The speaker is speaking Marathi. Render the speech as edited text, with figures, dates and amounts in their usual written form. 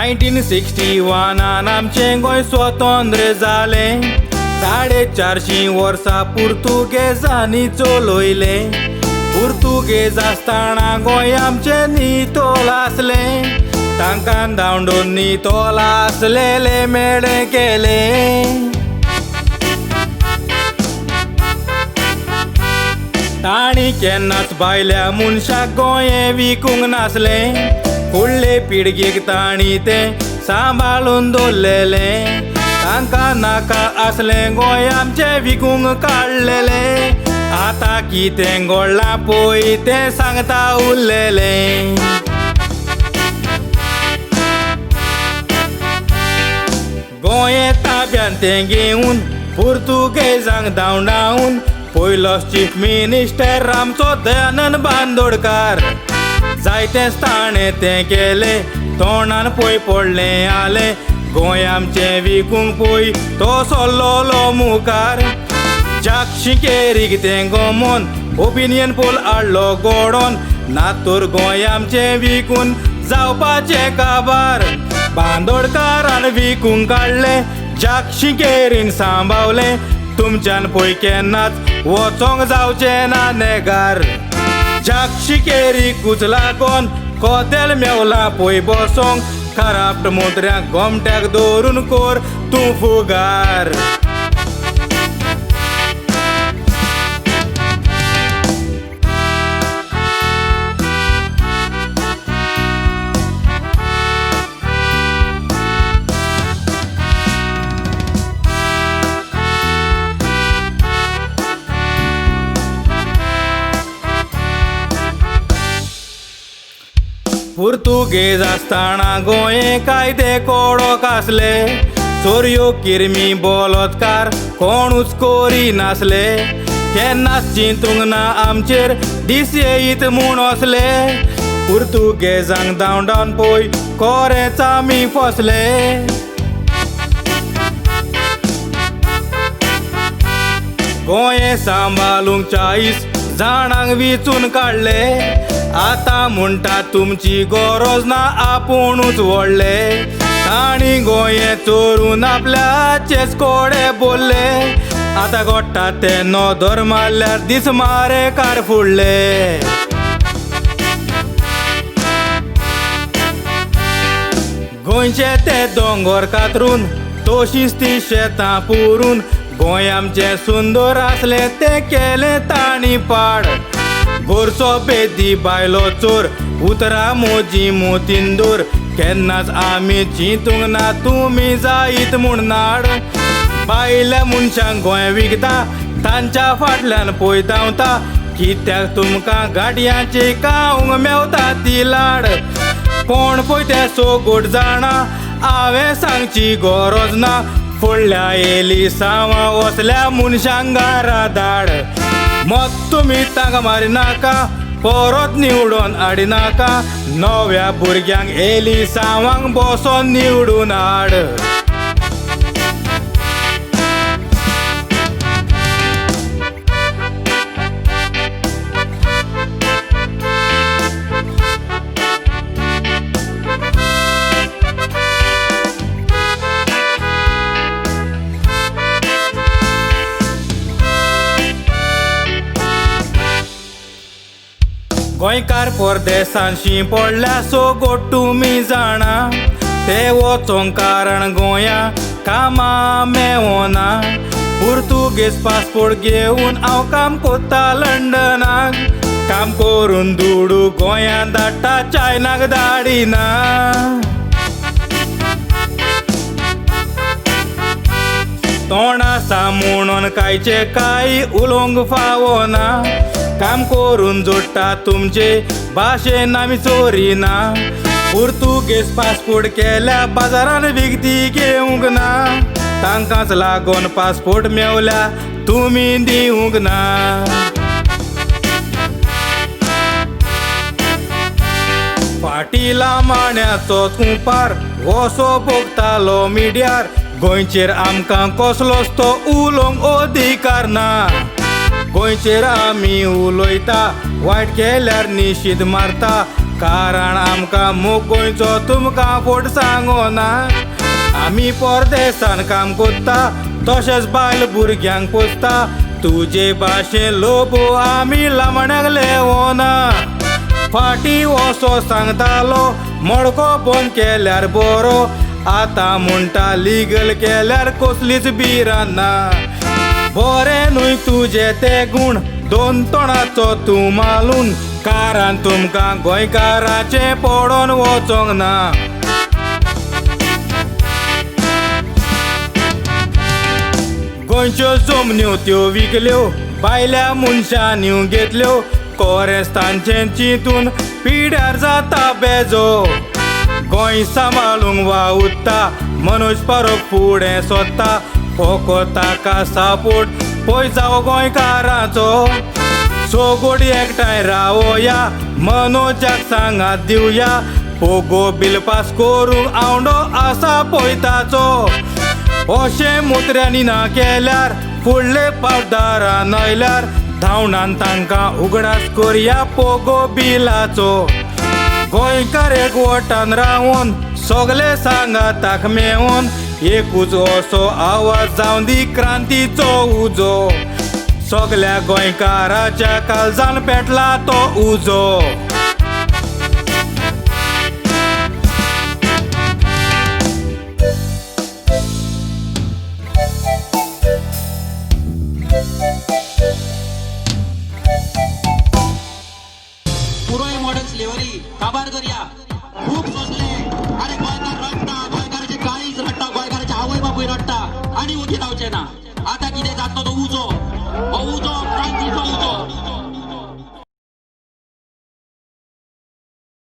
1961 आमचे गोंय स्वतंत्र जाले। 450 वर्सां पुर्तुगेजांनी चलोयले। पुर्तुगेज आसतना गोंय आमचे नितोल आसले। तांकां धांवडोन नितोल आसलेले मेळे गेले। तांणी केन्नाच भायल्या मनशाक गोंय विकूंक नासले। फुडले पिळगेक तांणी ते सांबाळून दवरलेले। तांकां नाका आसले गोंय आमचे विकूंक काडलेले। आतां कितें घडलां पळय तें सांगता उरलेले। गोंय ताब्यांत तें घेवन पुर्तुगेजांक धांवडावन पयलो चीफ मिनिस्टर आमचो दयानंद बांदोडकार। जायतेच ताणें तें केलें, तोंडान पळय पडलें आले। गोंय आमचें विकूंक पळय तो सरलोलो मुखार। जाक शिंकेरीक तें गमोन ओपिनियन पोल हाडलो घडोवन। नातोर गोंय आमचें विकून जावपाचें काबार। बांदोडकारान विकूंक काडलें, जाक शिंकेरीन सांबाळलें। तुमच्यान पळय केन्नाच वचोंक जावचें ना नेगार। जाक शिंकेरीकूच लागोन कोदेल मेवला पळय बसोंक। खराब मोत्र्याक गोमट्याक दवरून कोर तूं फुगार। पुर्तुगेज आसतना गोंय कायदे कडक आसले। चोरयो किरमी बलात्कार कोणूच करी नासले। केन्नाच चिंतूंक ना आमचेर दीस येयीत म्हूण असले। पुर्तुगेजांक धांवडावन पळय खरेंच आमी फसले। गोंय सांबाळूंक 40 जाणांक वेंचून काडले। आतां म्हणटा तुमची गरज ना आपुणूच व्हडले। तांणी गोंय चोरून आपल्याचेच कोडे बोल्ले। आतां घडटा ते नदर मारल्यार दीस मारेकार फुडले। गोंयचे ते दोंगर कातरून तशींच ती शेतां पुरून। गोंय आमचें सुंदर आसलें तें केलें तांणी पाड। गोरचो बेदी बायलो चोर उतरा मोजी मोतींदूर। केन्नाच आमी चिंतूंक ना तुमी जायत म्हूण नाड। भायल्या मनशांक गोंय विकता तांच्या फाटल्यान पळय धांवता। कित्याक तुमकां गाडयांची खावंक मेवता ती लाड। कोण पळय ते सोगोट जाणा हांवें सांगची गरज ना। फुडल्या येयली सावां वसल्या मनशांक घारा धाड। मत तुमी तांकां मारिनाका, परत निवडून हाडिनाका। नव्या भुरग्यांक येयली सावांक बसोन निवडून हाड। गोंयकार परदेसान शिंपडल्या सोगोट तुमी जाणा। ते वचोंक कारण गोंया कामां मेवना। पुर्तुगेज पासपोर्ट घेवन हांव काम कोत्ता लंडनाक। काम करून दुडू गोंयांत धाडटा चायनाक धाडिना। तोंडा सांमूण कांयचे कांय उलोवंक फावना। काम करून जोडटा तुमचे भाशेन आमी चोरिना। पुर्तुगेज पासपोर्ट केल्या बाजारान विकती घेवंक ना, तांकांच लागून पासपोर्ट मेवल्या तुमी दिवंक ना. फाटीला माण्याचो कुंपार वसो भोगतालो मिडियार, गोंयचेर आमकां कसलोच तो उलोवंक अधिकार ना. गोंयचेर आमी उलयता वायट केल्यार निशीद मारता, कारण आमकां मोग गोंयचो तुमकां फट सांगोना. आमी परदेसान काम कोत्ता तशेंच बायल भुरग्यांक पोसता, तुजे भाशेन लोबो आमी लामण्याक लेवना. फाटी वसो सांगतालो मडको बंद केल्यार बरो, आतां म्हणटा लिगल केल्यार कसलीच भिरांत ना. बरे न्हय तुजे ते गूण दोन तोणाचो तूं मालून, कारण तुमकां गोंयकाराचें पडोन वचोंक ना. गोंयच्यो जमन्यो त्यो विकल्यो भायल्या मनशांनी घेतल्यो, कोरेस्तांचें चिंतून पिड्यार जाता बेजो. गोंय सांबाळूंक वावुरता मनोज परब फुडें सोदता, फकत ताका सापोर्ट पळय जावो गोंयकाराचो. सोगोड एकठांय रावया मनोजाक सांगात दिवया, पोगो बिल पास करूंक आवडो आसा पळय ताचो. अशें मुत्र्यांनी ना केल्यार फुडले पावदारान आयल्यार, धांवणान तांकां उगडास करया पोगो बिलाचो. गोंयकार एकवटान रावून सगळे सांगात ताका मेळून, एकूच असो आवाज जावन दी क्रांतीचो उजो. सगळ्या गोंयकाराच्या काळजान पेटला तो उजो. पुरोय मॉडर्न स्लेवरी काबार करया. खूप सोसले अरे गोंयकार रडटा, गोंयकाराचे काळीज रडटा, गोंयकाराचे आवय बापूय रडटा, आणि उठी रावचे ना. आता कितें जातलो तो उजो, हो उजो